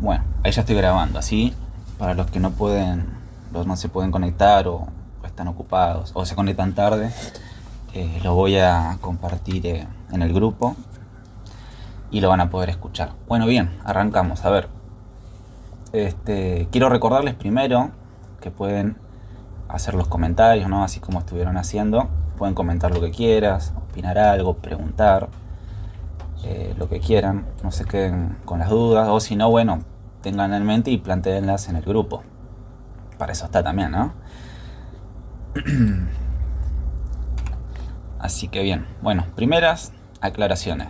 Bueno, ahí ya estoy grabando, así para los que no pueden, los no se pueden conectar o están ocupados o se conectan tarde, lo voy a compartir en el grupo y lo van a poder escuchar. Bueno, bien, arrancamos. A ver, quiero recordarles primero que pueden hacer los comentarios, ¿no? Así como estuvieron haciendo. Pueden comentar lo que quieras, opinar algo, preguntar, lo que quieran. No se queden con las dudas, o si no, bueno, tengan en mente y planteenlas en el grupo. Para eso está también, ¿no? Así que bien, bueno, primeras aclaraciones.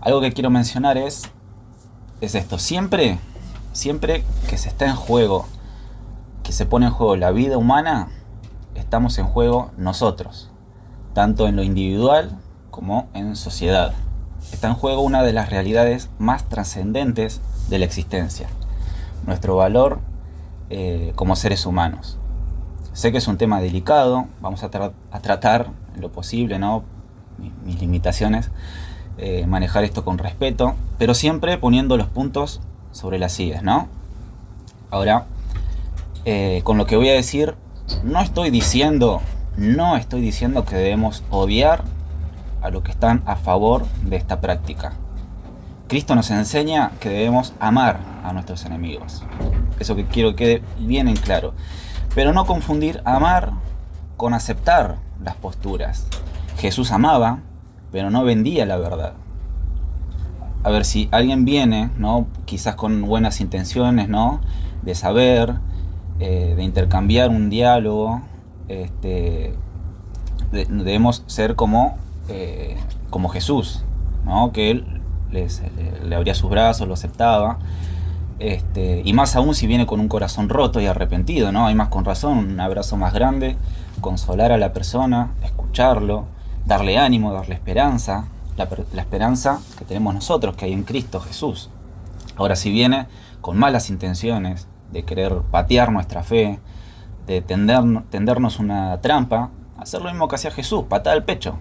Algo que quiero mencionar es esto. Siempre que se está en juego, que se pone en juego la vida humana, estamos en juego nosotros, tanto en lo individual como en sociedad. Está en juego una de las realidades más trascendentes de la existencia, nuestro valor como seres humanos. Sé que es un tema delicado, vamos a tratar en lo posible, ¿no? Mis limitaciones, manejar esto con respeto, pero siempre poniendo los puntos sobre las sillas, ¿no? Ahora, con lo que voy a decir, no estoy diciendo que debemos odiar a los que están a favor de esta práctica. Cristo nos enseña que debemos amar a nuestros enemigos. Eso que quiero que quede bien en claro. Pero no confundir amar con aceptar las posturas. Jesús amaba, pero no vendía la verdad. A ver, si alguien viene, ¿no? Quizás con buenas intenciones, ¿no? De saber, de intercambiar un diálogo, debemos ser como Jesús, ¿no? Que él le abría sus brazos, lo aceptaba. Y más aún si viene con un corazón roto y arrepentido, ¿no? Hay más con razón, un abrazo más grande, consolar a la persona, escucharlo, darle ánimo, darle esperanza, la esperanza que tenemos nosotros, que hay en Cristo Jesús. Ahora, si viene con malas intenciones, de querer patear nuestra fe, de tendernos una trampa, hacer lo mismo que hacía Jesús, patada al pecho.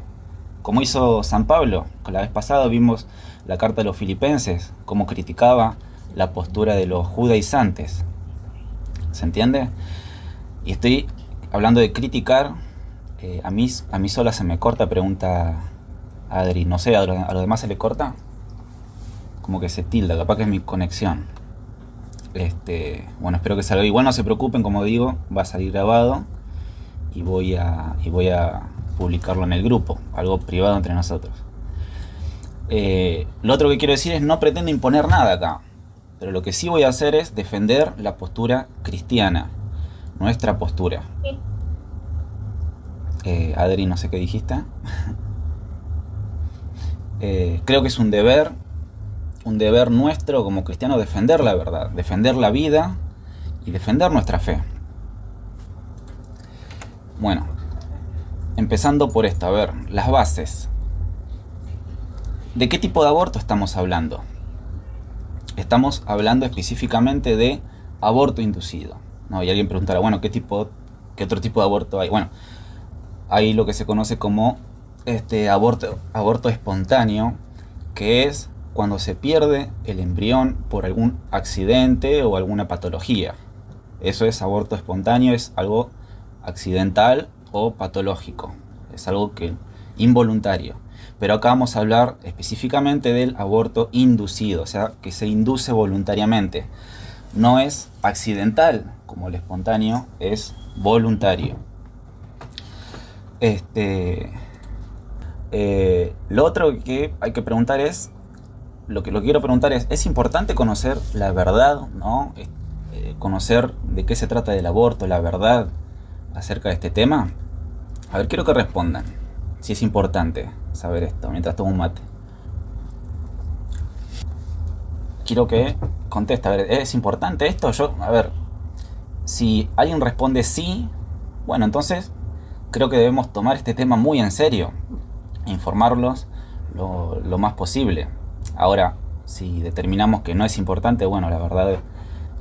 Como hizo San Pablo, que la vez pasada vimos la carta de los Filipenses, cómo criticaba la postura de los judaizantes. ¿Se entiende? Y estoy hablando de criticar. A mí sola se me corta, pregunta Adri. No sé, ¿a los demás se le corta? Como que se tilda, capaz que es mi conexión. Bueno, espero que salga. Igual no se preocupen, como digo, va a salir grabado y voy a publicarlo en el grupo, algo privado entre nosotros. Lo otro que quiero decir es, no pretendo imponer nada acá, pero lo que sí voy a hacer es defender la postura cristiana, nuestra postura. Adri, no sé qué dijiste. Creo que es un deber nuestro como cristianos defender la verdad, defender la vida y defender nuestra fe. Bueno, empezando por esto, a ver, las bases. ¿De qué tipo de aborto estamos hablando? Estamos hablando específicamente de aborto inducido, ¿no? Y alguien preguntará, bueno, ¿qué otro tipo de aborto hay? Bueno, hay lo que se conoce como aborto espontáneo, que es cuando se pierde el embrión por algún accidente o alguna patología. Eso es aborto espontáneo, es algo accidental o patológico, es algo involuntario. Pero acá vamos a hablar específicamente del aborto inducido, o sea, que se induce voluntariamente. No es accidental como el espontáneo, es voluntario. Lo otro que hay que preguntar es, lo que quiero preguntar es importante conocer la verdad, ¿no? Conocer de qué se trata del aborto, la verdad acerca de este tema. A ver, quiero que respondan si es importante saber esto mientras tomo un mate. Quiero que conteste, a ver, ¿es importante esto? A ver, si alguien responde sí, bueno, entonces creo que debemos tomar este tema muy en serio, informarlos lo más posible. Ahora, si determinamos que no es importante, bueno, la verdad,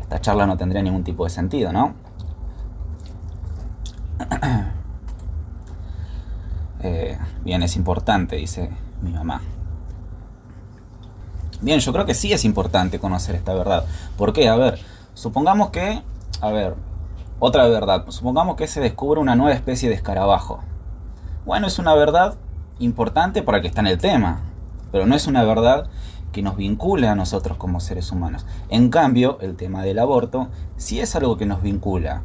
esta charla no tendría ningún tipo de sentido, ¿no? Bien, es importante, dice mi mamá. Bien, yo creo que sí es importante conocer esta verdad. ¿Por qué? A ver, supongamos que, a ver, otra verdad, supongamos que se descubre una nueva especie de escarabajo. Bueno, es una verdad importante para el que está en el tema, pero no es una verdad que nos vincula a nosotros como seres humanos. En cambio, el tema del aborto sí es algo que nos vincula,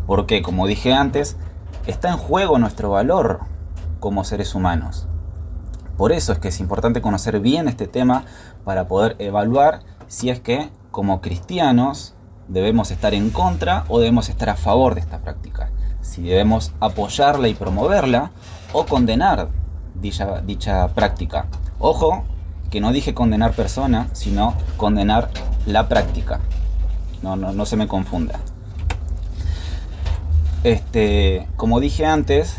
porque, como dije antes, está en juego nuestro valor como seres humanos. Por eso es que es importante conocer bien este tema para poder evaluar si es que, como cristianos, debemos estar en contra o debemos estar a favor de esta práctica. Si debemos apoyarla y promoverla o condenar dicha práctica. Ojo, que no dije condenar personas, sino condenar la práctica. No se me confunda. Como dije antes,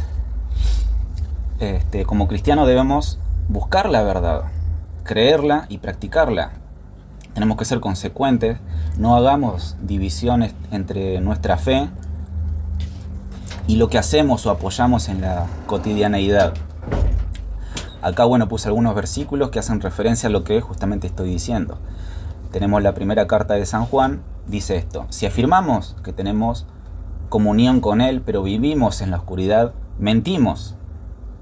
como cristianos debemos buscar la verdad, creerla y practicarla. Tenemos que ser consecuentes, no hagamos divisiones entre nuestra fe y lo que hacemos o apoyamos en la cotidianeidad. Acá, bueno, puse algunos versículos que hacen referencia a lo que justamente estoy diciendo. Tenemos la primera carta de San Juan, dice esto: si afirmamos que tenemos comunión con Él, pero vivimos en la oscuridad, mentimos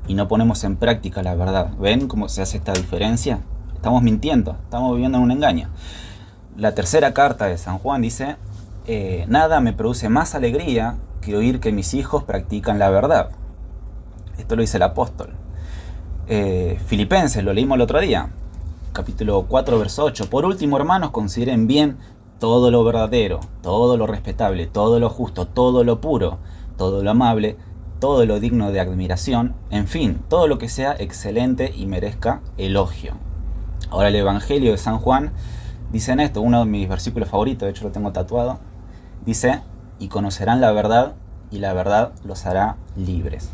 y no ponemos en práctica la verdad. ¿Ven cómo se hace esta diferencia? Estamos mintiendo, estamos viviendo en un engaño. La tercera carta de San Juan dice: nada me produce más alegría que oír que mis hijos practican la verdad. Esto lo dice el apóstol. Filipenses, lo leímos el otro día, capítulo 4, verso 8. Por último, hermanos, consideren bien todo lo verdadero, todo lo respetable, todo lo justo, todo lo puro, todo lo amable, todo lo digno de admiración, en fin, todo lo que sea excelente y merezca elogio. Ahora el Evangelio de San Juan dice en esto, uno de mis versículos favoritos, de hecho lo tengo tatuado, dice: y conocerán la verdad, y la verdad los hará libres.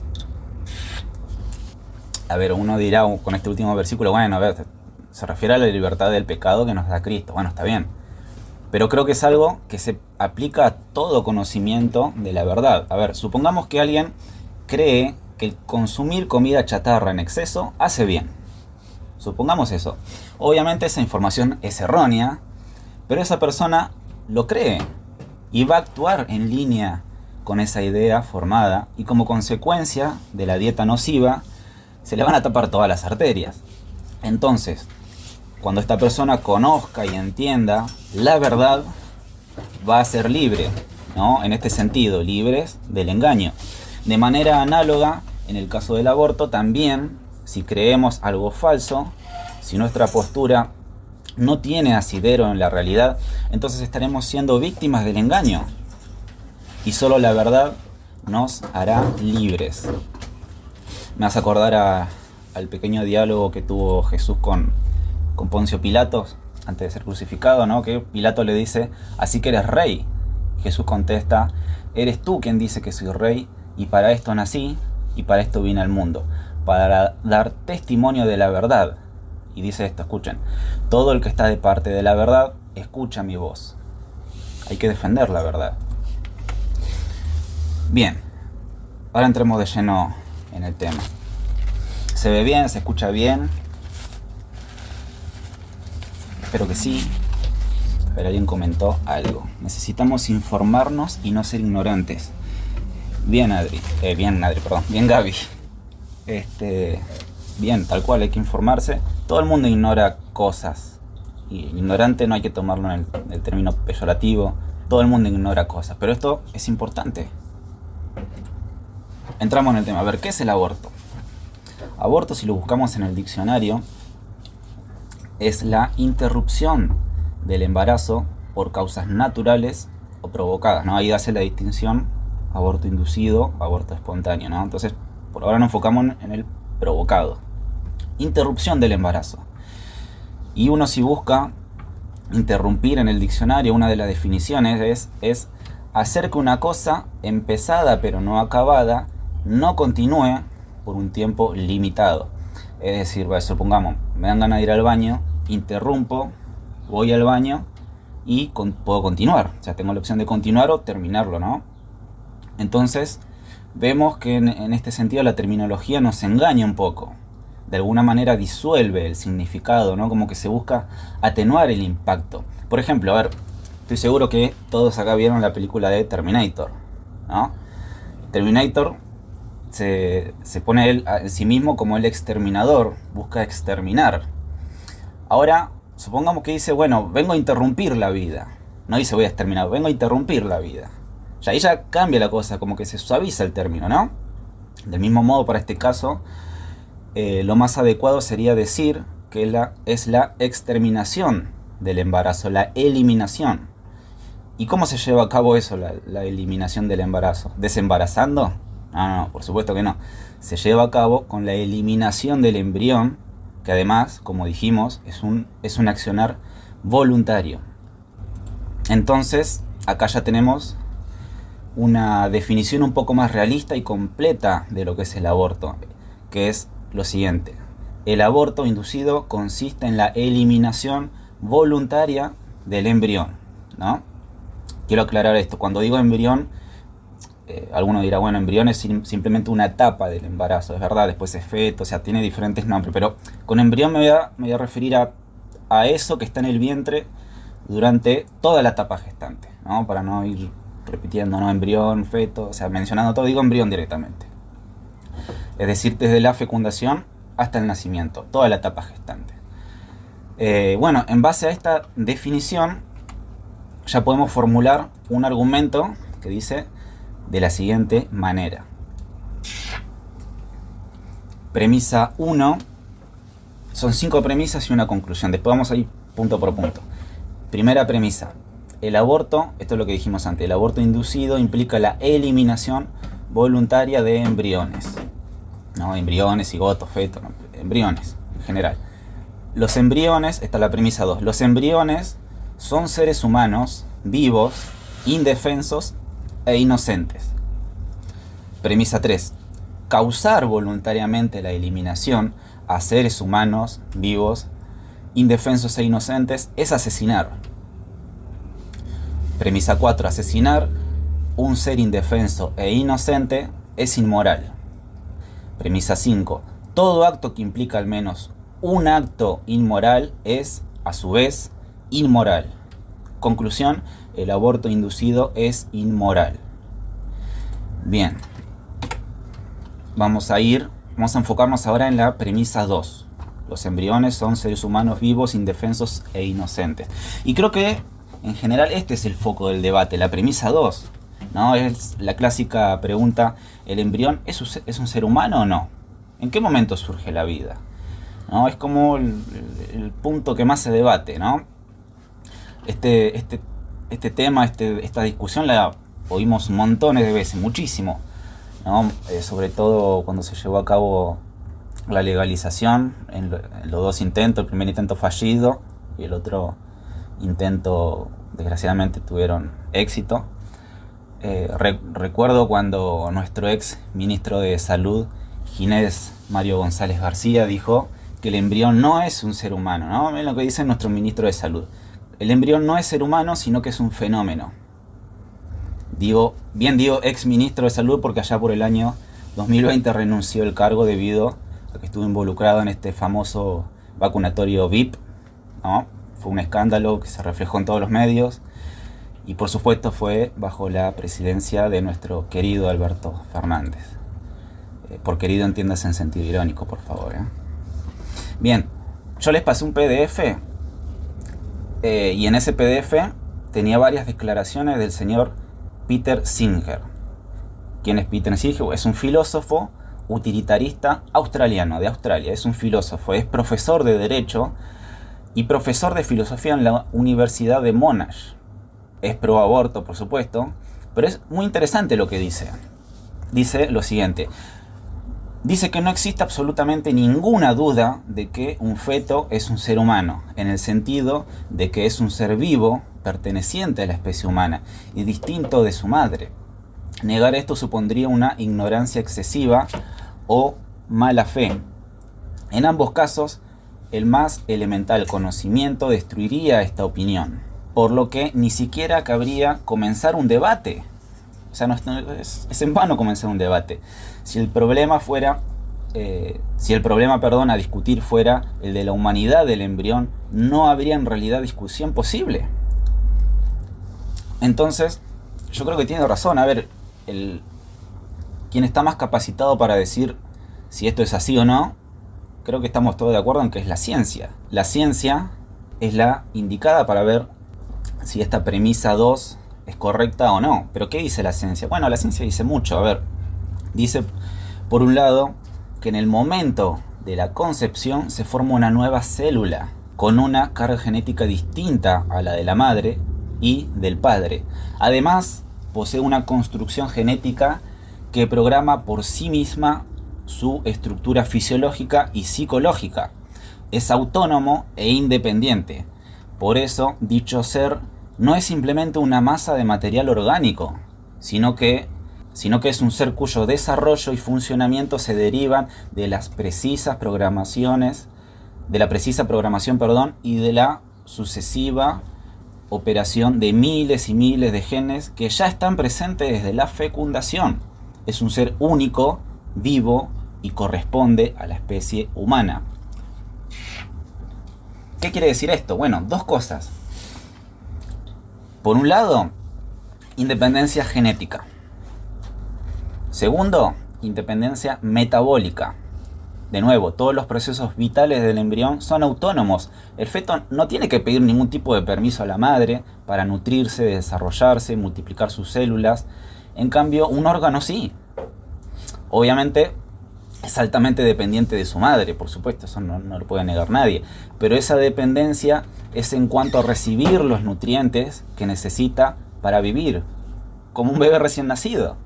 A ver, uno dirá con este último versículo, bueno, a ver, se refiere a la libertad del pecado que nos da Cristo. Bueno, está bien. Pero creo que es algo que se aplica a todo conocimiento de la verdad. A ver, supongamos que alguien cree que el consumir comida chatarra en exceso hace bien. Supongamos eso. Obviamente esa información es errónea, pero esa persona lo cree y va a actuar en línea con esa idea formada, y como consecuencia de la dieta nociva se le van a tapar todas las arterias. Entonces, cuando esta persona conozca y entienda la verdad, va a ser libre, ¿no? En este sentido, libres del engaño. De manera análoga, en el caso del aborto, también, si creemos algo falso, si nuestra postura no tiene asidero en la realidad, entonces estaremos siendo víctimas del engaño. Y solo la verdad nos hará libres. Me hace acordar al pequeño diálogo que tuvo Jesús con Poncio Pilatos antes de ser crucificado, ¿no? Que Pilato le dice: así que eres rey. Jesús contesta: eres tú quien dice que soy rey, y para esto nací y para esto vine al mundo, para dar testimonio de la verdad. Y dice esto, escuchen: todo el que está de parte de la verdad escucha mi voz. Hay que defender la verdad. Bien, ahora entremos de lleno en el tema. ¿Se ve bien? ¿Se escucha bien? Espero que sí. A ver, alguien comentó algo. Necesitamos informarnos y no ser ignorantes. Bien, Adri. Bien, Gaby. Bien, tal cual, hay que informarse. Todo el mundo ignora cosas. Y ignorante no hay que tomarlo en el término peyorativo. Todo el mundo ignora cosas. Pero esto es importante. Entramos en el tema. A ver, ¿qué es el aborto? Aborto, si lo buscamos en el diccionario, es la interrupción del embarazo por causas naturales o provocadas, ¿no? Ahí hace la distinción aborto inducido, aborto espontáneo, ¿no? Entonces, por ahora nos enfocamos en el provocado. Interrupción del embarazo. Y uno, si busca interrumpir en el diccionario, una de las definiciones es hacer que una cosa empezada pero no acabada no continúe por un tiempo limitado. Es decir, supongamos, me dan ganas de ir al baño, interrumpo, voy al baño y puedo continuar. O sea, tengo la opción de continuar o terminarlo, ¿no? Entonces, vemos que en este sentido la terminología nos engaña un poco. de alguna manera disuelve el significado, ¿no? Como que se busca atenuar el impacto. Por ejemplo, a ver, estoy seguro que todos acá vieron la película de Terminator, ¿no? Terminator se pone él en sí mismo como el exterminador, busca exterminar. Ahora, supongamos que dice, bueno, vengo a interrumpir la vida. No dice voy a exterminar, vengo a interrumpir la vida. Ya ahí ya cambia la cosa, como que se suaviza el término, ¿no? Del mismo modo, para este caso, lo más adecuado sería decir que es la exterminación del embarazo, la eliminación. ¿Y cómo se lleva a cabo eso, la eliminación del embarazo? ¿Desembarazando? No, por supuesto que no. Se lleva a cabo con la eliminación del embrión, que además, como dijimos, es un accionar voluntario. Entonces, acá ya tenemos una definición un poco más realista y completa de lo que es el aborto, que es lo siguiente: el aborto inducido consiste en la eliminación voluntaria del embrión, ¿no? Quiero aclarar esto: cuando digo embrión, alguno dirá, bueno, embrión es simplemente una etapa del embarazo, es verdad, después es feto, o sea, tiene diferentes nombres, pero con embrión me voy a referir a eso que está en el vientre durante toda la etapa gestante, ¿no? Para no ir repitiendo, ¿no? Embrión, feto, o sea, mencionando todo, digo embrión directamente. Es decir, desde la fecundación hasta el nacimiento, toda la etapa gestante. Bueno, en base a esta definición, ya podemos formular un argumento que dice de la siguiente manera. Premisa 1. Son 5 premisas y una conclusión. Después vamos a ir punto por punto. Primera premisa: el aborto, esto es lo que dijimos antes, el aborto inducido implica la eliminación voluntaria de embriones. No, embriones, cigotos, fetos, no, embriones en general. Los embriones, esta es la premisa 2, los embriones son seres humanos vivos, indefensos e inocentes. Premisa 3. Causar voluntariamente la eliminación a seres humanos vivos, indefensos e inocentes es asesinar. Premisa 4. Asesinar un ser indefenso e inocente es inmoral. Premisa 5. Todo acto que implica al menos un acto inmoral es, a su vez, inmoral. Conclusión: el aborto inducido es inmoral. Bien. Vamos a enfocarnos ahora en la premisa 2. Los embriones son seres humanos vivos, indefensos e inocentes. Y creo que, en general, este es el foco del debate, la premisa 2. ¿No? Es la clásica pregunta: ¿el embrión es un ser humano o no? ¿En qué momento surge la vida? ¿No? Es como el punto que más se debate, ¿no? Este tema, esta discusión la oímos montones de veces, muchísimo, ¿no? Sobre todo cuando se llevó a cabo la legalización en los dos intentos, el primer intento fallido y el otro intento desgraciadamente tuvieron éxito. Recuerdo cuando nuestro ex ministro de Salud, Ginés Mario González García, dijo que el embrión no es un ser humano, ¿no? Miren lo que dice nuestro ministro de Salud: el embrión no es ser humano, sino que es un fenómeno. Digo ex ministro de Salud porque allá por el año 2020 renunció el cargo debido a que estuvo involucrado en este famoso vacunatorio VIP, ¿no? Fue un escándalo que se reflejó en todos los medios y por supuesto fue bajo la presidencia de nuestro querido Alberto Fernández. Por querido entiéndase en sentido irónico, por favor, ¿eh? Bien, yo les pasé un PDF y en ese PDF tenía varias declaraciones del señor Peter Singer. ¿Quién es Peter Singer? Es un filósofo utilitarista australiano, de Australia. Es un filósofo, es profesor de Derecho y profesor de Filosofía en la Universidad de Monash. Es pro aborto, por supuesto, pero es muy interesante lo que dice. Dice lo siguiente: dice que no existe absolutamente ninguna duda de que un feto es un ser humano, en el sentido de que es un ser vivo perteneciente a la especie humana y distinto de su madre. Negar esto supondría una ignorancia excesiva o mala fe. En ambos casos, el más elemental conocimiento destruiría esta opinión, por lo que ni siquiera cabría comenzar un debate. O sea, es en vano comenzar un debate. Si el problema fuera si el problema, perdón, a discutir fuera el de la humanidad del embrión, no habría en realidad discusión posible. Entonces, yo creo que tiene razón. A ver, quien está más capacitado para decir si esto es así o no, creo que estamos todos de acuerdo en que es la ciencia. La ciencia es la indicada para ver si esta premisa 2 es correcta o no. Pero ¿qué dice la ciencia? Bueno, la ciencia dice mucho. A ver, dice, por un lado, que en el momento de la concepción se forma una nueva célula con una carga genética distinta a la de la madre y del padre. Además, posee una construcción genética que programa por sí misma su estructura fisiológica y psicológica. Es autónomo e independiente. Por eso, dicho ser no es simplemente una masa de material orgánico, sino que es un ser cuyo desarrollo y funcionamiento se derivan de la precisa programación, y de la sucesiva operación de miles y miles de genes que ya están presentes desde la fecundación. Es un ser único, vivo y corresponde a la especie humana. ¿Qué quiere decir esto? Bueno, dos cosas. Por un lado, independencia genética. Segundo, independencia metabólica. De nuevo, todos los procesos vitales del embrión son autónomos. El feto no tiene que pedir ningún tipo de permiso a la madre para nutrirse, desarrollarse, multiplicar sus células. En cambio, un órgano sí. Obviamente es altamente dependiente de su madre, por supuesto, eso no lo puede negar nadie. Pero esa dependencia es en cuanto a recibir los nutrientes que necesita para vivir, como un bebé recién nacido.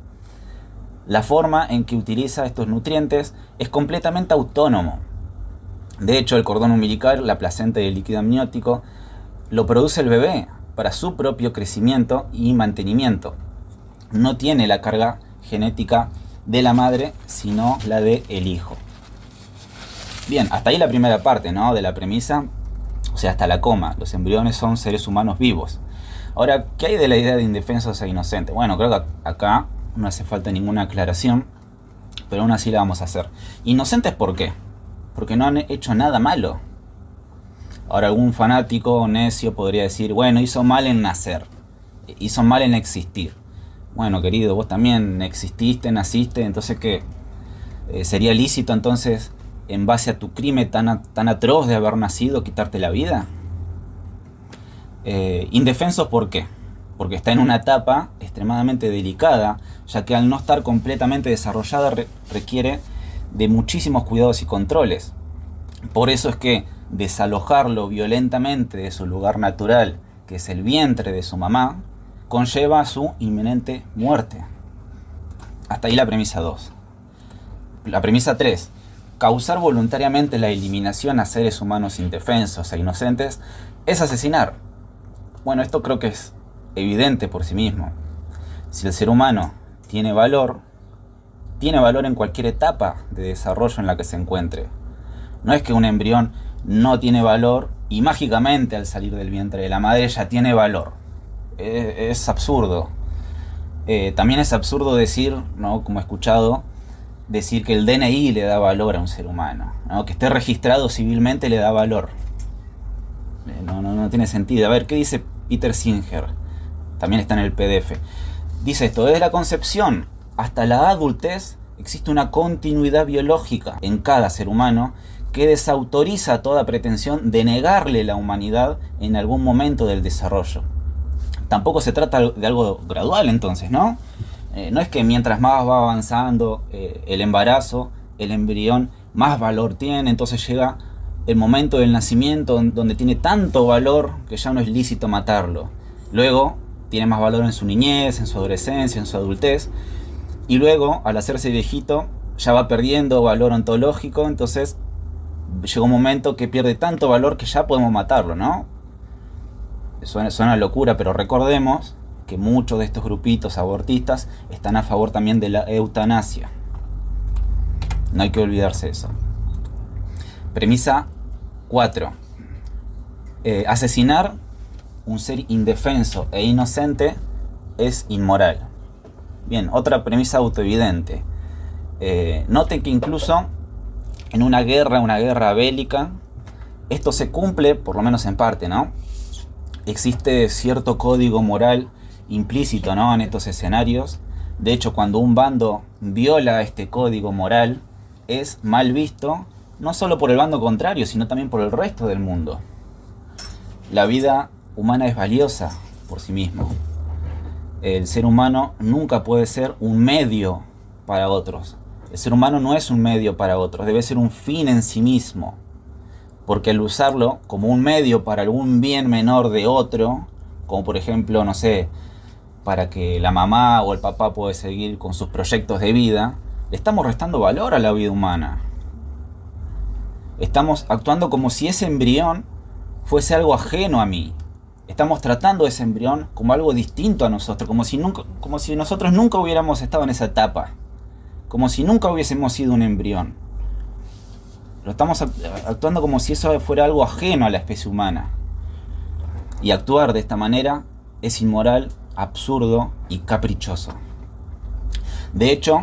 La forma en que utiliza estos nutrientes es completamente autónomo. De hecho, el cordón umbilical, la placenta y el líquido amniótico lo produce el bebé para su propio crecimiento y mantenimiento. No tiene la carga genética de la madre, sino la del hijo. Bien, hasta ahí la primera parte, ¿no?, de la premisa, o sea, hasta la coma. Los embriones son seres humanos vivos. Ahora, ¿qué hay de la idea de indefensos e inocentes? Bueno, creo que acá no hace falta ninguna aclaración, pero aún así la vamos a hacer. ¿Inocentes por qué? Porque no han hecho nada malo. Ahora, algún fanático necio podría decir, bueno, hizo mal en nacer, hizo mal en existir. Bueno, querido, vos también exististe, naciste, entonces ¿qué? ¿Sería lícito entonces, en base a tu crimen tan atroz de haber nacido, quitarte la vida? Indefensos ¿por qué? Porque está en una etapa extremadamente delicada, ya que al no estar completamente desarrollada requiere de muchísimos cuidados y controles. Por eso es que desalojarlo violentamente de su lugar natural, que es el vientre de su mamá, conlleva su inminente muerte. Hasta ahí la premisa 2. La premisa 3. Causar voluntariamente la eliminación a seres humanos indefensos e inocentes es asesinar. Bueno, esto creo que es evidente por sí mismo. Si el ser humano tiene valor en cualquier etapa de desarrollo en la que se encuentre. No es que un embrión no tiene valor y mágicamente al salir del vientre de la madre ya tiene valor. Es absurdo. También es absurdo decir, ¿no?, como he escuchado, decir que el DNI le da valor a un ser humano, ¿no?, que esté registrado civilmente le da valor. No tiene sentido. A ver, ¿qué dice Peter Singer? También está en el PDF. Dice esto: desde la concepción hasta la adultez existe una continuidad biológica en cada ser humano que desautoriza toda pretensión de negarle la humanidad en algún momento del desarrollo. Tampoco se trata de algo gradual entonces, ¿no? No es que mientras más va avanzando el embarazo, el embrión más valor tiene, entonces llega el momento del nacimiento donde tiene tanto valor que ya no es lícito matarlo. Luego tiene más valor en su niñez, en su adolescencia, en su adultez, y luego al hacerse viejito ya va perdiendo valor ontológico, entonces llega un momento que pierde tanto valor que ya podemos matarlo, ¿no? Suena locura, pero recordemos que muchos de estos grupitos abortistas están a favor también de la eutanasia. No hay que olvidarse eso. Premisa 4. Asesinar un ser indefenso e inocente es inmoral. Bien, otra premisa autoevidente. Noten que incluso en una guerra bélica, esto se cumple, por lo menos en parte, ¿no? Existe cierto código moral implícito, ¿no?, en estos escenarios. De hecho, cuando un bando viola este código moral, es mal visto, no solo por el bando contrario, sino también por el resto del mundo. La vida humana es valiosa por sí mismo. El ser humano nunca puede ser un medio para otros. El ser humano no es un medio para otros, debe ser un fin en sí mismo. Porque al usarlo como un medio para algún bien menor de otro, como por ejemplo, no sé, para que la mamá o el papá pueda seguir con sus proyectos de vida, le estamos restando valor a la vida humana. Estamos actuando como si ese embrión fuese algo ajeno a mí. Estamos tratando ese embrión como algo distinto a nosotros, como si nosotros nunca hubiéramos estado en esa etapa, como si nunca hubiésemos sido un embrión. Lo estamos actuando como si eso fuera algo ajeno a la especie humana. Y actuar de esta manera es inmoral, absurdo y caprichoso. De hecho,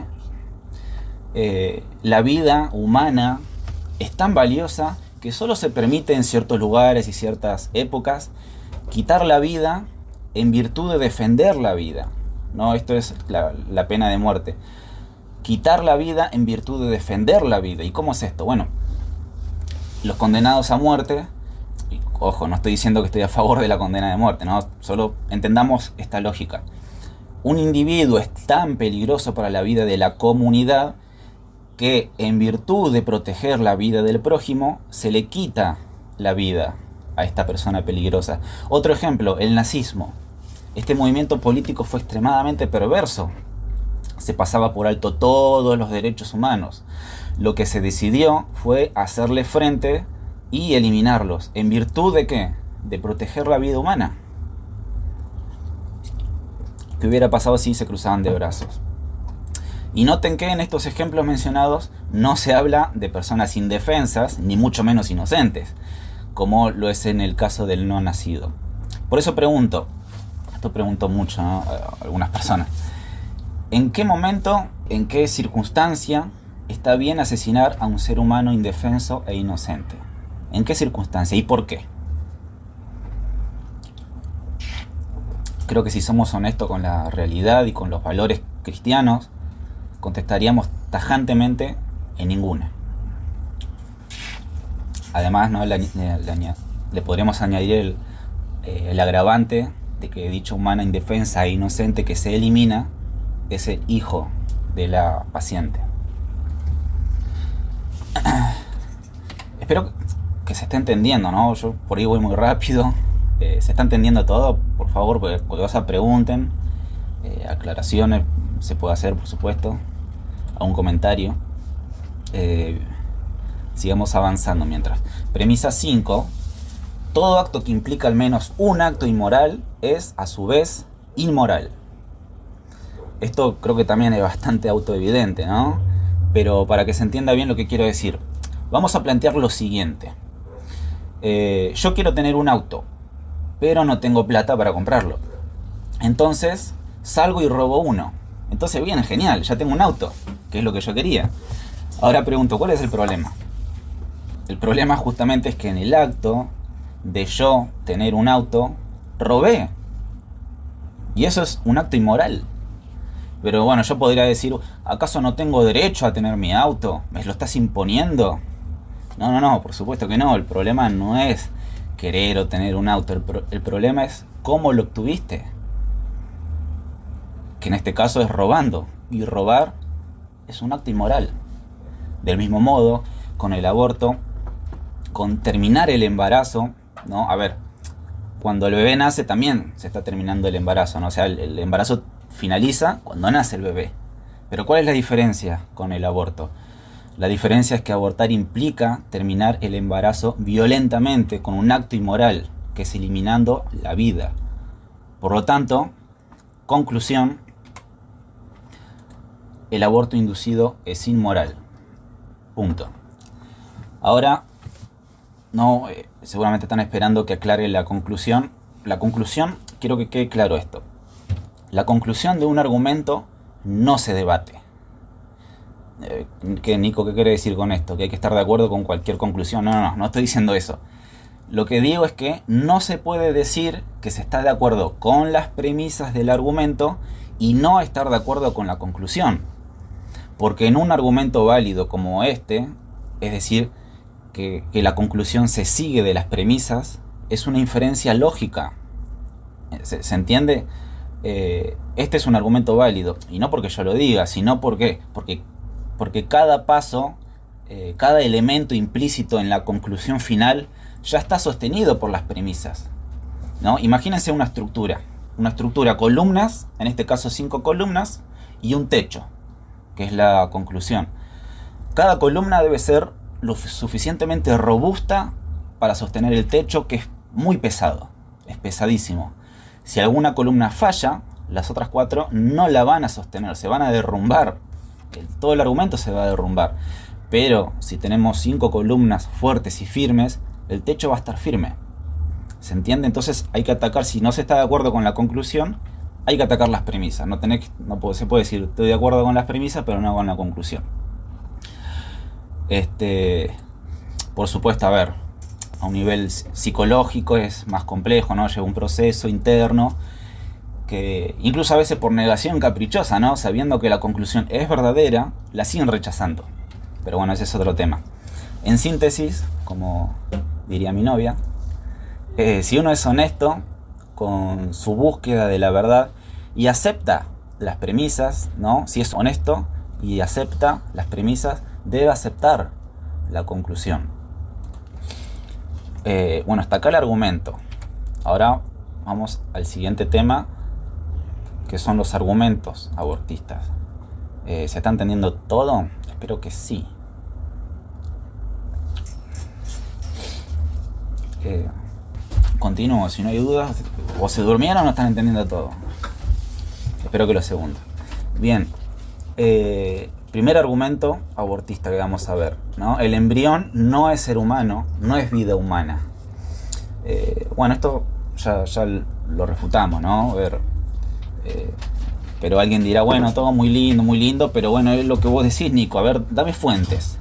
la vida humana es tan valiosa que solo se permite en ciertos lugares y ciertas épocas quitar la vida en virtud de defender la vida, ¿no? Esto es la pena de muerte. Quitar la vida en virtud de defender la vida. ¿Y cómo es esto? Bueno, los condenados a muerte, ojo, no estoy diciendo que estoy a favor de la condena de muerte, ¿no? Solo entendamos esta lógica. Un individuo es tan peligroso para la vida de la comunidad que en virtud de proteger la vida del prójimo, se le quita la vida a esta persona peligrosa. Otro ejemplo, el nazismo. Este movimiento político fue extremadamente perverso. Se pasaba por alto todos los derechos humanos. Lo que se decidió fue hacerle frente y eliminarlos. ¿En virtud de qué? De proteger la vida humana. ¿Qué hubiera pasado si se cruzaban de brazos? Y noten que en estos ejemplos mencionados no se habla de personas indefensas, ni mucho menos inocentes, como lo es en el caso del no nacido. Por eso pregunto, esto pregunto mucho, ¿no?, a algunas personas, ¿en qué momento, en qué circunstancia está bien asesinar a un ser humano indefenso e inocente? ¿En qué circunstancia y por qué? Creo que si somos honestos con la realidad y con los valores cristianos, contestaríamos tajantemente en ninguna. Además, ¿no?, le podríamos añadir el agravante de que dicha humana indefensa e inocente que se elimina es el hijo de la paciente. Espero que se esté entendiendo, ¿no? Yo por ahí voy muy rápido. ¿Se está entendiendo todo? Por favor, cualquier cosa pregunten. Aclaraciones se puede hacer, por supuesto. A un comentario. Sigamos avanzando mientras. Premisa 5. Todo acto que implica al menos un acto inmoral es, a su vez, inmoral. Esto creo que también es bastante autoevidente, ¿no? Pero para que se entienda bien lo que quiero decir, vamos a plantear lo siguiente. Yo quiero tener un auto, pero no tengo plata para comprarlo. Entonces salgo y robo uno. Entonces bien, genial, ya tengo un auto, que es lo que yo quería. Ahora pregunto, ¿cuál es el problema? El problema justamente es que en el acto de yo tener un auto, robé. Y eso es un acto inmoral. Pero bueno, yo podría decir, ¿acaso no tengo derecho a tener mi auto? ¿Me lo estás imponiendo? No, por supuesto que no. El problema no es querer o tener un auto. El problema es cómo lo obtuviste. Que en este caso es robando. Y robar es un acto inmoral. Del mismo modo, con el aborto, con terminar el embarazo, ¿no? A ver, cuando el bebé nace también se está terminando el embarazo, ¿no? O sea, el embarazo finaliza cuando nace el bebé. Pero ¿cuál es la diferencia con el aborto? La diferencia es que abortar implica terminar el embarazo violentamente, con un acto inmoral, que es eliminando la vida. Por lo tanto, conclusión, el aborto inducido es inmoral. Punto. Ahora, seguramente están esperando que aclare la conclusión. La conclusión, quiero que quede claro esto. La conclusión de un argumento no se debate. ¿Qué, Nico, qué quiere decir con esto? ¿Que hay que estar de acuerdo con cualquier conclusión? No estoy diciendo eso. Lo que digo es que no se puede decir que se está de acuerdo con las premisas del argumento y no estar de acuerdo con la conclusión. Porque en un argumento válido como este, es decir, que la conclusión se sigue de las premisas, es una inferencia lógica. ¿Se entiende? Este es un argumento válido, y no porque yo lo diga, sino porque cada paso, cada elemento implícito en la conclusión final ya está sostenido por las premisas, ¿no? Imagínense una estructura, columnas, en este caso 5 columnas, y un techo, que es la conclusión. Cada columna debe ser lo suficientemente robusta para sostener el techo, que es muy pesado, es pesadísimo. Si alguna columna falla, las otras 4 no la van a sostener, se van a derrumbar. Todo el argumento se va a derrumbar. Pero si tenemos 5 columnas fuertes y firmes, el techo va a estar firme. ¿Se entiende? Entonces hay que atacar, si no se está de acuerdo con la conclusión, hay que atacar las premisas. Se puede decir, estoy de acuerdo con las premisas, pero no con la conclusión. Por supuesto, a ver, a un nivel psicológico es más complejo, ¿no? Lleva un proceso interno que incluso a veces por negación caprichosa, ¿no? Sabiendo que la conclusión es verdadera, la siguen rechazando. Pero bueno, ese es otro tema. En síntesis, como diría mi novia, si uno es honesto con su búsqueda de la verdad y acepta las premisas, ¿no? Si es honesto y acepta las premisas, debe aceptar la conclusión. Bueno, hasta acá el argumento. Ahora vamos al siguiente tema, que son los argumentos abortistas. ¿Se está entendiendo todo? Espero que sí. Continúo, si no hay dudas, o se durmieron o no están entendiendo todo. Espero que lo segundo. Bien, primer argumento abortista que vamos a ver, ¿no? El embrión no es ser humano, no es vida humana. Bueno, esto ya lo refutamos, ¿no? A ver, pero alguien dirá, bueno, todo muy lindo, pero bueno, es lo que vos decís, Nico. A ver, dame fuentes.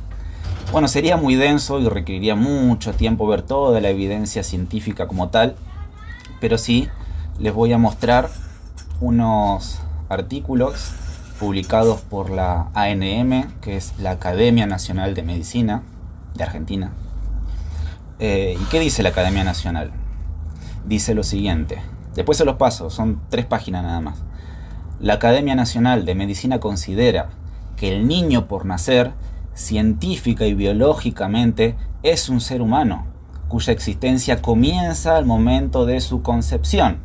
Bueno, sería muy denso y requeriría mucho tiempo ver toda la evidencia científica como tal, pero sí les voy a mostrar unos artículos publicados por la ANM, que es la Academia Nacional de Medicina de Argentina. ¿Y qué dice la Academia Nacional? Dice lo siguiente, después se los paso, son 3 páginas nada más. La Academia Nacional de Medicina considera que el niño por nacer, científica y biológicamente, es un ser humano, cuya existencia comienza al momento de su concepción.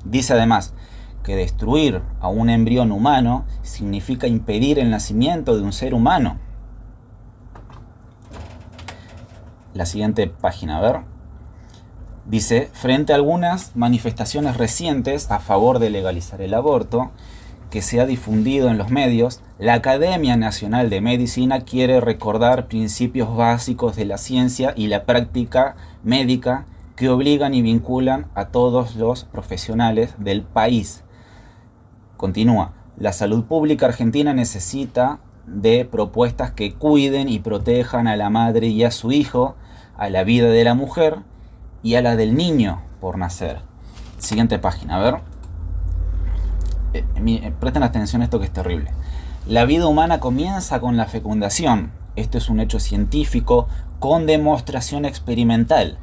Dice además que destruir a un embrión humano significa impedir el nacimiento de un ser humano. La siguiente página, a ver. Dice, frente a algunas manifestaciones recientes a favor de legalizar el aborto, que se ha difundido en los medios, la Academia Nacional de Medicina quiere recordar principios básicos de la ciencia y la práctica médica que obligan y vinculan a todos los profesionales del país. Continúa, la salud pública argentina necesita de propuestas que cuiden y protejan a la madre y a su hijo, a la vida de la mujer y a la del niño por nacer. Siguiente página, a ver. Presten atención a esto que es terrible. La vida humana comienza con la fecundación. Esto es un hecho científico con demostración experimental.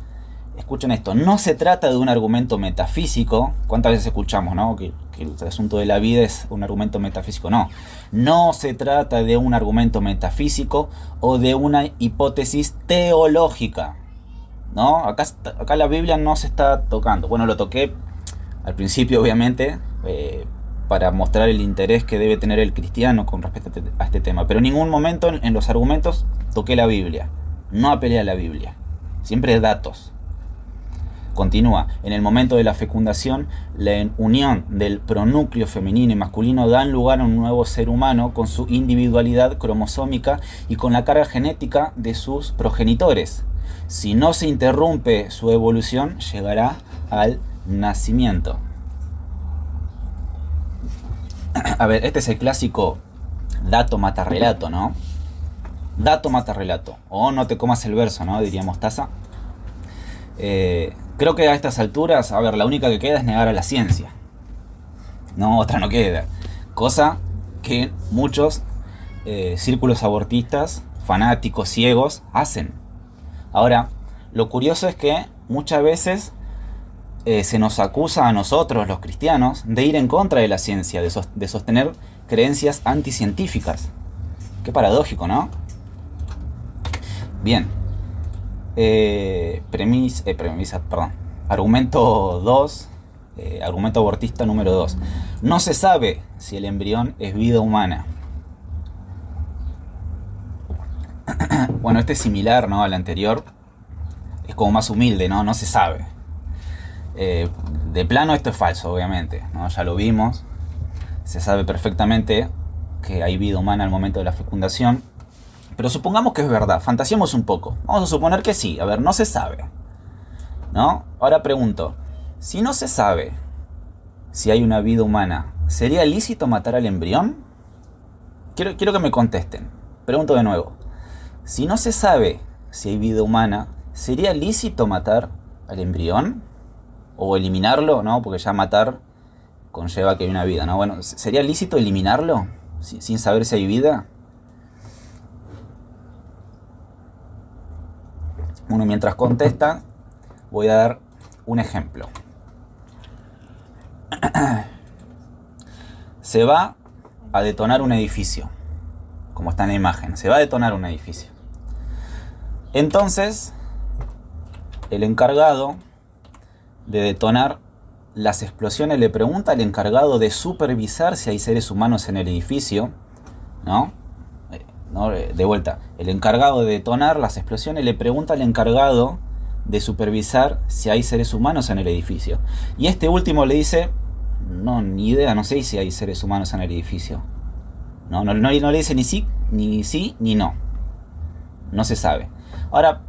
Escuchen esto, no se trata de un argumento metafísico. ¿Cuántas veces escuchamos, no? Que el asunto de la vida es un argumento metafísico. No se trata de un argumento metafísico o de una hipótesis teológica, ¿no? Acá la Biblia no se está tocando. Bueno, lo toqué al principio, obviamente, para mostrar el interés que debe tener el cristiano con respecto a este tema. Pero en ningún momento en los argumentos toqué la Biblia. No apelé a la Biblia. Siempre datos. Continúa, en el momento de la fecundación, la unión del pronúcleo femenino y masculino dan lugar a un nuevo ser humano con su individualidad cromosómica y con la carga genética de sus progenitores. Si no se interrumpe su evolución, llegará al nacimiento. A ver, este es el clásico dato mata relato, ¿no? Dato mata relato. O no te comas el verso, ¿no? Diría Mostaza. Creo que a estas alturas, a ver, la única que queda es negar a la ciencia. No, otra no queda. Cosa que muchos círculos abortistas, fanáticos, ciegos, hacen. Ahora, lo curioso es que muchas veces se nos acusa a nosotros, los cristianos, de ir en contra de la ciencia, de sostener creencias anticientíficas. Qué paradójico, ¿no? Bien. Argumento 2. Argumento abortista número 2. No se sabe si el embrión es vida humana. Bueno, este es similar, ¿no?, al anterior. Es como más humilde, ¿no? No se sabe. De plano esto es falso, obviamente, ¿no? Ya lo vimos. Se sabe perfectamente que hay vida humana al momento de la fecundación. Pero supongamos que es verdad. Fantasiemos un poco. Vamos a suponer que sí. A ver, no se sabe, ¿no? Ahora pregunto. Si no se sabe si hay una vida humana, ¿sería lícito matar al embrión? Quiero que me contesten. Pregunto de nuevo. Si no se sabe si hay vida humana, ¿sería lícito matar al embrión? ¿O eliminarlo? ¿No? Porque ya matar conlleva que hay una vida, ¿no? Bueno, ¿sería lícito eliminarlo sin saber si hay vida? Bueno, mientras contesta, voy a dar un ejemplo. Se va a detonar un edificio, como está en la imagen. Se va a detonar un edificio. Entonces, el encargado de detonar las explosiones le pregunta al encargado de supervisar si hay seres humanos en el edificio, ¿no? De vuelta, el encargado de detonar las explosiones le pregunta al encargado de supervisar si hay seres humanos en el edificio. Y este último le dice, no, ni idea, no sé si hay seres humanos en el edificio. No le dice ni sí, ni no. No se sabe. Ahora,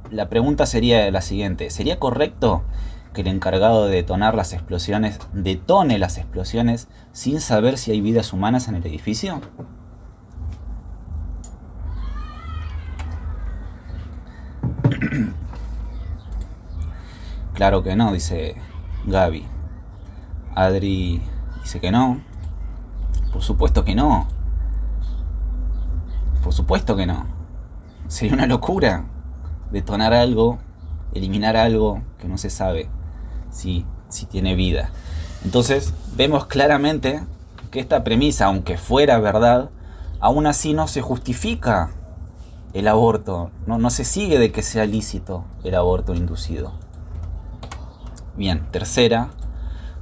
la pregunta sería la siguiente. ¿Sería correcto que el encargado de detonar las explosiones detone las explosiones sin saber si hay vidas humanas en el edificio? Claro que no, dice Gaby. Adri dice que no. Por supuesto que no. Por supuesto que no. Sería una locura detonar algo, eliminar algo que no se sabe si tiene vida. Entonces vemos claramente que esta premisa, aunque fuera verdad, aún así no se justifica el aborto. No se sigue de que sea lícito el aborto inducido. Bien, tercera,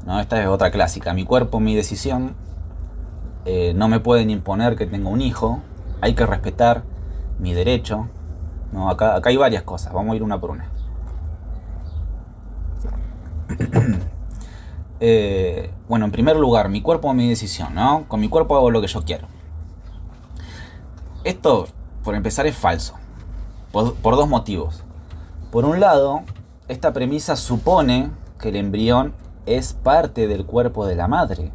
¿no? Esta es otra clásica. Mi cuerpo, mi decisión. No me pueden imponer que tenga un hijo. Hay que respetar mi derecho. No, acá hay varias cosas. Vamos a ir una por una. Bueno, en primer lugar, mi cuerpo, mi decisión, ¿no? Con mi cuerpo hago lo que yo quiero. Esto, por empezar, es falso. Por dos motivos. Por un lado, esta premisa supone que el embrión es parte del cuerpo de la madre.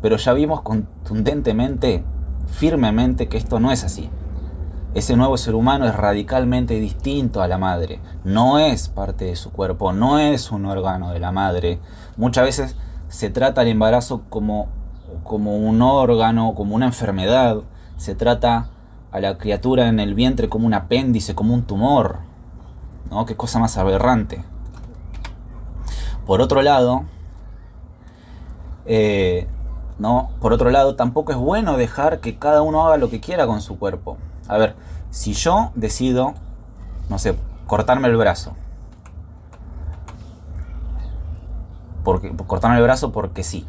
Pero ya vimos contundentemente, firmemente, que esto no es así. Ese nuevo ser humano es radicalmente distinto a la madre. No es parte de su cuerpo, no es un órgano de la madre. Muchas veces se trata el embarazo como un órgano, como una enfermedad. Se trata a la criatura en el vientre como un apéndice, como un tumor, ¿no? Qué cosa más aberrante. Por otro lado, tampoco es bueno dejar que cada uno haga lo que quiera con su cuerpo. A ver, si yo decido, no sé, cortarme el brazo. Cortarme el brazo porque sí,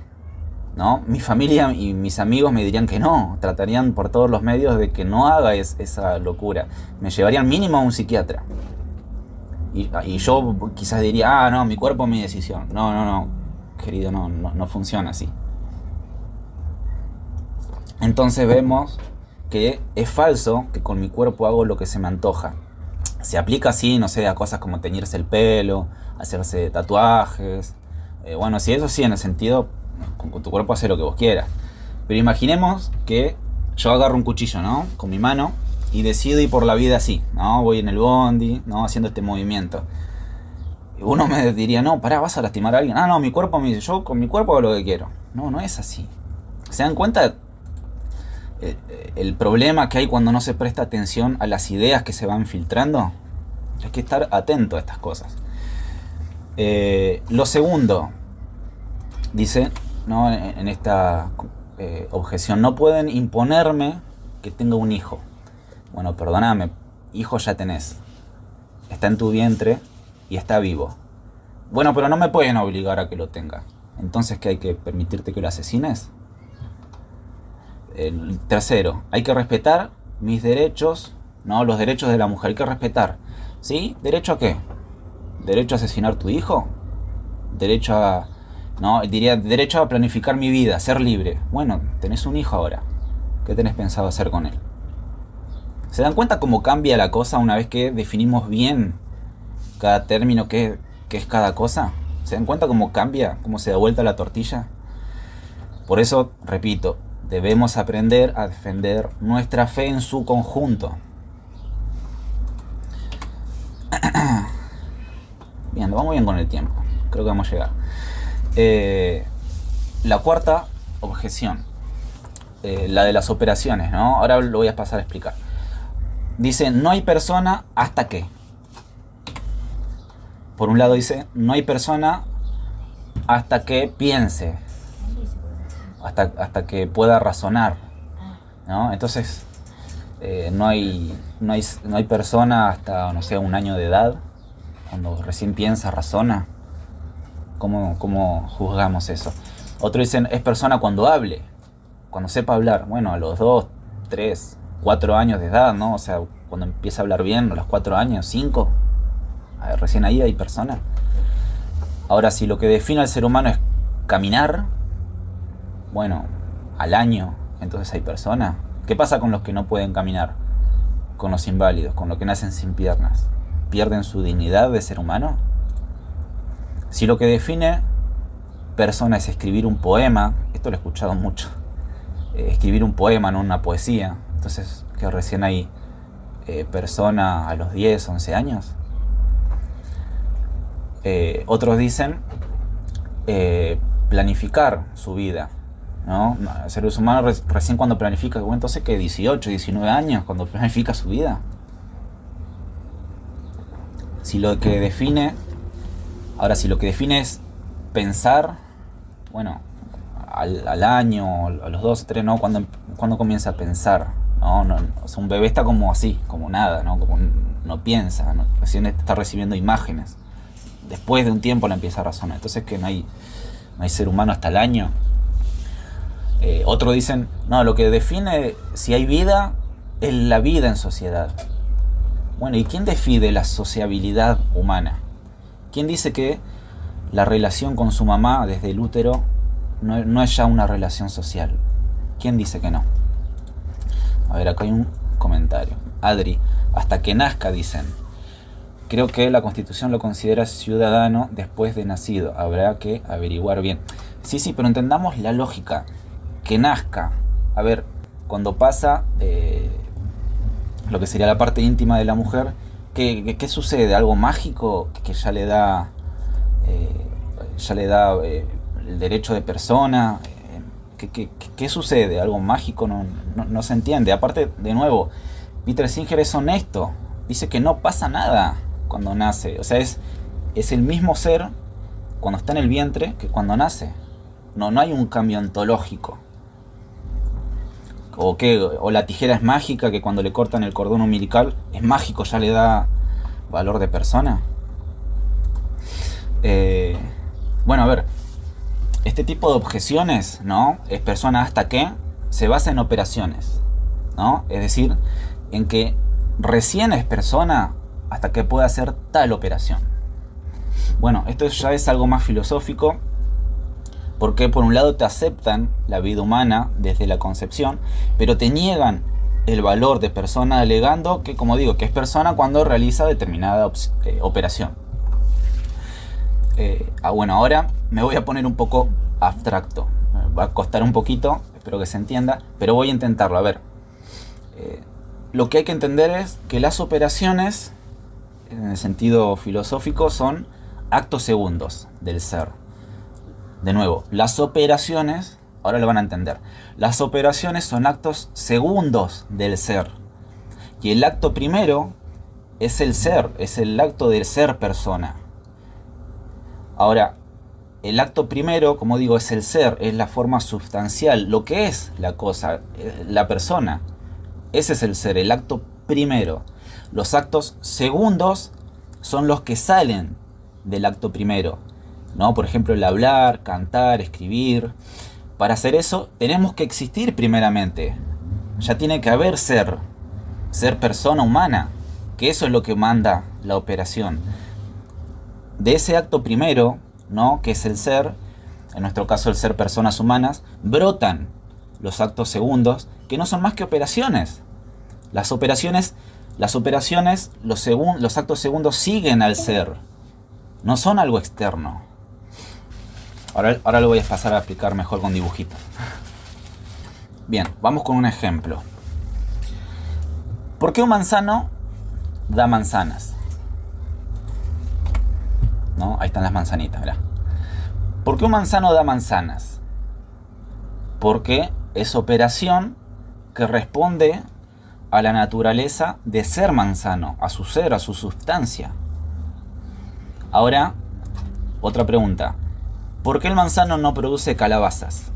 ¿no? Mi familia y mis amigos me dirían que no. Tratarían por todos los medios de que no haga esa locura. Me llevarían mínimo a un psiquiatra. Y yo quizás diría, no, mi cuerpo, mi decisión. No, querido, no funciona así. Entonces vemos que es falso que con mi cuerpo hago lo que se me antoja. Se aplica así, no sé, a cosas como teñirse el pelo, hacerse tatuajes. Bueno, sí, eso sí, en el sentido, con tu cuerpo hacer lo que vos quieras. Pero imaginemos que yo agarro un cuchillo, ¿no? Con mi mano y decido ir por la vida así, ¿no? Voy en el bondi, ¿no? Haciendo este movimiento. Y uno me diría, no, pará, vas a lastimar a alguien. Ah, no, mi cuerpo me dice, yo con mi cuerpo hago lo que quiero. No, no es así. ¿Se dan cuenta el problema que hay cuando no se presta atención a las ideas que se van filtrando? Hay que estar atento a estas cosas. Lo segundo, dice, ¿no? En esta objeción, no pueden imponerme que tenga un hijo. Bueno, perdóname, hijo ya tenés. Está en tu vientre y está vivo. Bueno, pero no me pueden obligar a que lo tenga. Entonces, ¿qué hay que permitirte que lo asesines? El tercero, hay que respetar mis derechos, no los derechos de la mujer, hay que respetar. ¿Sí? ¿Derecho a qué? ¿Derecho a asesinar a tu hijo? ¿Derecho a... no, diría derecho a planificar mi vida, ser libre? Bueno, tenés un hijo ahora. ¿Qué tenés pensado hacer con él? ¿Se dan cuenta cómo cambia la cosa una vez que definimos bien cada término que es cada cosa? ¿Se dan cuenta cómo cambia, cómo se da vuelta la tortilla? Por eso, repito, debemos aprender a defender nuestra fe en su conjunto. Bien, vamos bien con el tiempo. Creo que vamos a llegar. La cuarta objeción, la de las operaciones, ¿no? Ahora lo voy a pasar a explicar. Dice, no hay persona hasta que. Por un lado dice, no hay persona hasta que piense, hasta que pueda razonar, ¿no? Entonces, no hay persona hasta, no sé, un año de edad, cuando recién piensa, razona. ¿Cómo juzgamos eso? Otros dicen, es persona cuando hable, cuando sepa hablar. Bueno, a los 2, 3, 4 años de edad, ¿no? O sea, cuando empieza a hablar bien, a los 4 años, 5, recién ahí hay persona. Ahora, si lo que define al ser humano es caminar, bueno, al año, entonces hay persona. ¿Qué pasa con los que no pueden caminar? Con los inválidos, con los que nacen sin piernas. ¿Pierden su dignidad de ser humano? Si lo que define persona es escribir un poema, esto lo he escuchado mucho, escribir un poema, no una poesía, entonces que recién hay persona a los 10, 11 años. Otros dicen planificar su vida, ¿no? El ser humano recién cuando planifica, bueno, entonces que 18, 19 años cuando planifica su vida. Si lo que define es pensar, bueno, al año, a los 2 o 3, ¿no? Cuando comienza a pensar, ¿no? O sea, un bebé está como así, como nada, ¿no? Como no piensa, ¿no? Recién está recibiendo imágenes. Después de un tiempo la empieza a razonar. Entonces que no hay ser humano hasta el año. Otros dicen, no, lo que define si hay vida es la vida en sociedad. Bueno, ¿y quién define la sociabilidad humana? ¿Quién dice que la relación con su mamá desde el útero no es ya una relación social? ¿Quién dice que no? A ver, acá hay un comentario. Adri, hasta que nazca, dicen. Creo que la Constitución lo considera ciudadano después de nacido. Habrá que averiguar bien. Sí, pero entendamos la lógica. Que nazca. A ver, cuando pasa lo que sería la parte íntima de la mujer, ¿qué sucede? ¿Algo mágico que ya le da el derecho de persona? ¿Qué sucede? ¿Algo mágico? No se entiende. Aparte, de nuevo, Peter Singer es honesto. Dice que no pasa nada cuando nace. O sea, es el mismo ser cuando está en el vientre que cuando nace. No hay un cambio ontológico. O la tijera es mágica, que cuando le cortan el cordón umbilical es mágico, ya le da valor de persona. Bueno, a ver, este tipo de objeciones, ¿no? Es persona hasta que se basa en operaciones, ¿no? Es decir, en que recién es persona hasta que pueda hacer tal operación. Bueno, esto ya es algo más filosófico, porque por un lado te aceptan la vida humana desde la concepción, pero te niegan el valor de persona alegando que, como digo, que es persona cuando realiza determinada operación. Bueno, ahora me voy a poner un poco abstracto. Va a costar un poquito, espero que se entienda, pero voy a intentarlo. A ver, Lo que hay que entender es que las operaciones, en el sentido filosófico, son actos segundos del ser. De nuevo, las operaciones, ahora lo van a entender, las operaciones son actos segundos del ser. Y el acto primero es el ser, es el acto del ser persona. Ahora, el acto primero, como digo, es el ser, es la forma sustancial, lo que es la cosa, la persona. Ese es el ser, el acto primero. Los actos segundos son los que salen del acto primero, ¿no? Por ejemplo, el hablar, cantar, escribir. Para hacer eso tenemos que existir primeramente. Ya tiene que haber ser persona humana, que eso es lo que manda la operación. De ese acto primero, ¿no? Que es el ser, en nuestro caso el ser personas humanas, brotan los actos segundos, que no son más que operaciones. Los actos segundos siguen al ser, no son algo externo. Ahora lo voy a pasar a explicar mejor con dibujitos. Bien, vamos con un ejemplo. ¿Por qué un manzano da manzanas? ¿No? Ahí están las manzanitas, mirá. ¿Por qué un manzano da manzanas? Porque es operación que responde a la naturaleza de ser manzano, a su ser, a su sustancia. Ahora, otra pregunta. ¿Por qué el manzano no produce calabazas?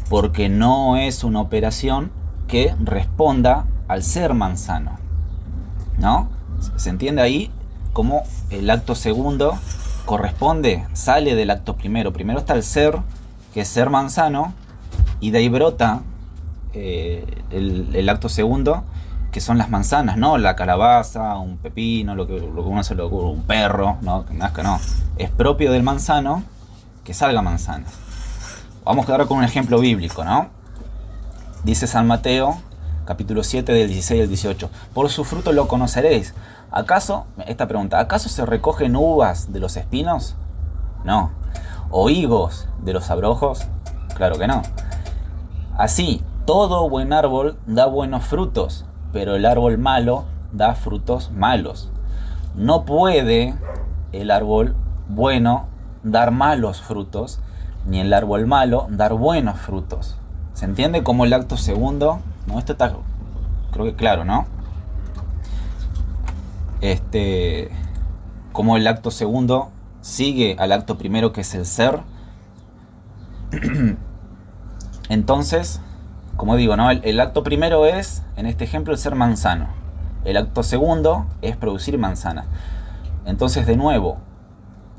Porque no es una operación que responda al ser manzano, ¿no? ¿Se entiende ahí cómo el acto segundo corresponde, sale del acto primero? Primero está el ser, que es ser manzano, y de ahí brota el acto segundo, que son las manzanas, ¿no? La calabaza, un pepino, lo que uno se le ocurre, un perro, ¿no? No. Es propio del manzano que salga manzanas. Vamos a quedar con un ejemplo bíblico, ¿no? Dice San Mateo, capítulo 7, del 16 al 18. Por su fruto lo conoceréis. ¿Acaso, esta pregunta, ¿acaso se recogen uvas de los espinos? No. ¿O higos de los abrojos? Claro que no. Así, todo buen árbol da buenos frutos, pero el árbol malo da frutos malos. No puede el árbol bueno dar malos frutos, ni el árbol malo dar buenos frutos. ¿Se entiende cómo el acto segundo? ¿No? Esto está, creo que claro, ¿no? Cómo el acto segundo sigue al acto primero, que es el ser. Entonces, como digo, ¿no? El acto primero es, en este ejemplo, el ser manzano. El acto segundo es producir manzanas. Entonces, de nuevo,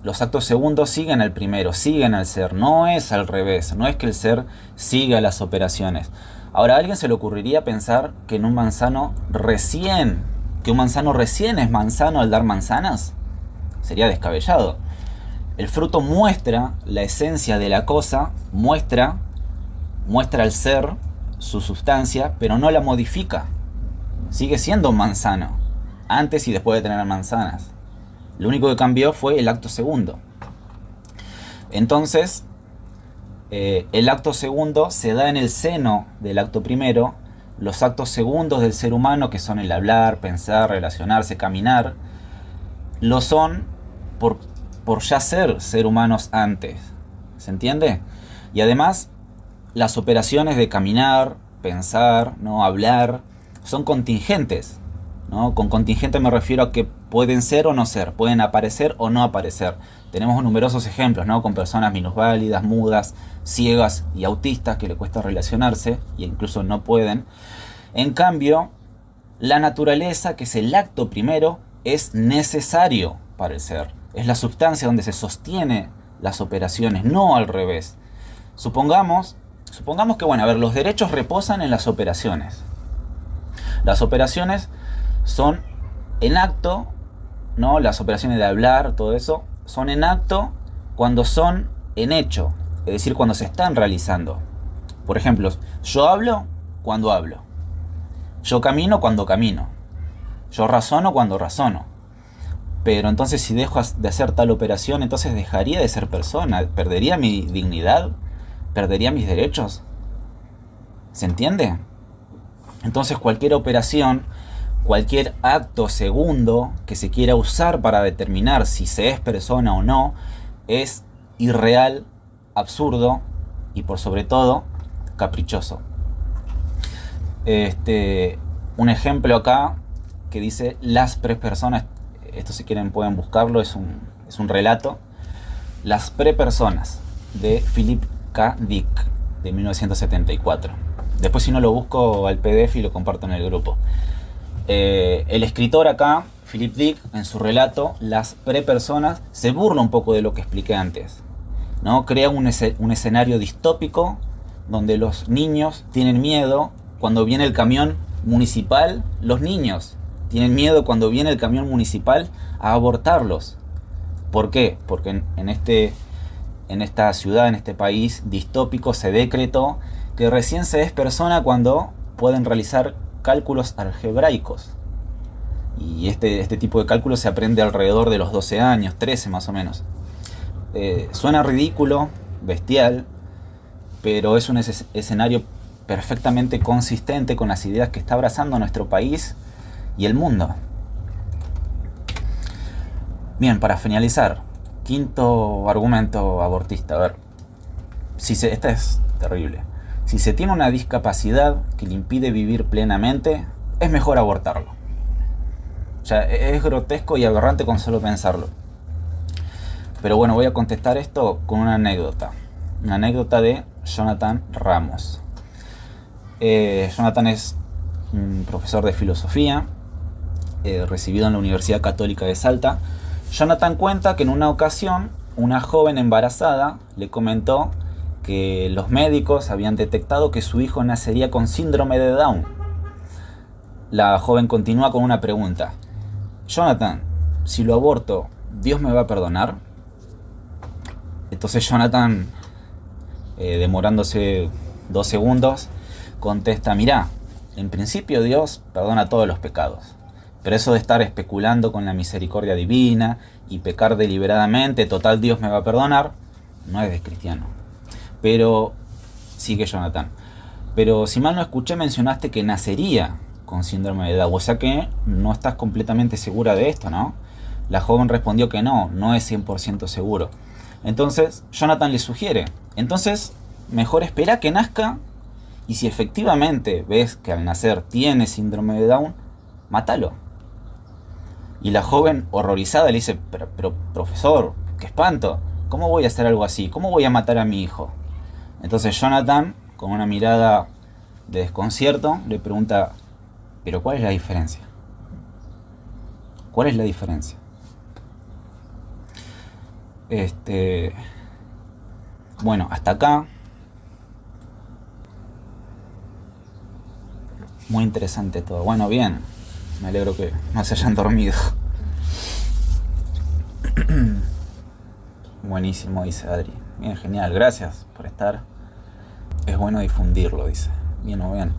los actos segundos siguen al primero, siguen al ser. No es al revés, no es que el ser siga las operaciones. Ahora, ¿a alguien se le ocurriría pensar que un manzano recién es manzano al dar manzanas? Sería descabellado. El fruto muestra la esencia de la cosa, muestra al ser su sustancia, pero no la modifica. Sigue siendo un manzano, antes y después de tener manzanas. Lo único que cambió fue el acto segundo. Entonces, el acto segundo se da en el seno del acto primero. Los actos segundos del ser humano, que son el hablar, pensar, relacionarse, caminar, lo son por ya ser humanos antes. ¿Se entiende? Y además, las operaciones de caminar, pensar, ¿no? Hablar, son contingentes, ¿no? Con contingente me refiero a que pueden ser o no ser, pueden aparecer o no aparecer. Tenemos numerosos ejemplos, ¿no? Con personas minusválidas, mudas, ciegas y autistas que le cuesta relacionarse e incluso no pueden. En cambio, la naturaleza, que es el acto primero, es necesario para el ser. Es la sustancia donde se sostiene las operaciones, no al revés. Supongamos que, bueno, a ver, los derechos reposan en las operaciones. Las operaciones son en acto, ¿no? Las operaciones de hablar, todo eso, son en acto cuando son en hecho, es decir, cuando se están realizando. Por ejemplo, yo hablo cuando hablo. Yo camino cuando camino. Yo razono cuando razono. Pero entonces, si dejo de hacer tal operación, entonces dejaría de ser persona, perdería mi dignidad, perdería mis derechos. ¿Se entiende? Entonces cualquier operación, cualquier acto segundo que se quiera usar para determinar si se es persona o no, es irreal, absurdo y por sobre todo caprichoso. Un ejemplo acá que dice las prepersonas, esto si quieren pueden buscarlo, es un relato. Las prepersonas de Philip K. Dick de 1974. Después si no lo busco al PDF y lo comparto en el grupo. El escritor acá, Philip Dick, en su relato Las prepersonas, se burla un poco de lo que expliqué antes, ¿no? Crea un escenario distópico donde los niños tienen miedo cuando viene el camión municipal. Los niños tienen miedo cuando viene el camión municipal a abortarlos. ¿Por qué? Porque en esta ciudad, en este país distópico, se decretó que recién se es persona cuando pueden realizar cálculos algebraicos. Y este tipo de cálculos se aprende alrededor de los 12 años, 13 más o menos. Suena ridículo, bestial, pero es un escenario perfectamente consistente con las ideas que está abrazando nuestro país y el mundo. Bien, para finalizar, quinto argumento abortista. A ver, esta es terrible. Si se tiene una discapacidad que le impide vivir plenamente, es mejor abortarlo. O sea, es grotesco y aberrante con solo pensarlo. Pero bueno, voy a contestar esto con una anécdota. Una anécdota de Jonathan Ramos. Jonathan es un profesor de filosofía, recibido en la Universidad Católica de Salta. Jonathan cuenta que en una ocasión una joven embarazada le comentó que los médicos habían detectado que su hijo nacería con síndrome de Down. La joven continúa con una pregunta. Jonathan, si lo aborto, ¿Dios me va a perdonar? Entonces Jonathan, demorándose 2 segundos, contesta, mirá, en principio Dios perdona todos los pecados. Pero eso de estar especulando con la misericordia divina y pecar deliberadamente, total Dios me va a perdonar, no es de cristiano. Pero, sigue Jonathan, pero si mal no escuché mencionaste que nacería con síndrome de Down, o sea que no estás completamente segura de esto, ¿no? La joven respondió que no es 100% seguro. Entonces Jonathan le sugiere, entonces mejor espera que nazca y si efectivamente ves que al nacer tiene síndrome de Down, mátalo. Y la joven, horrorizada, le dice, pero profesor, qué espanto, ¿cómo voy a hacer algo así? ¿Cómo voy a matar a mi hijo? Entonces Jonathan, con una mirada de desconcierto, le pregunta, ¿pero cuál es la diferencia? ¿Cuál es la diferencia? Bueno, hasta acá. Muy interesante todo. Bueno, bien. Me alegro que no se hayan dormido. Buenísimo, dice Adri. Bien, genial. Gracias por estar. Es bueno difundirlo, dice. Bien o bien.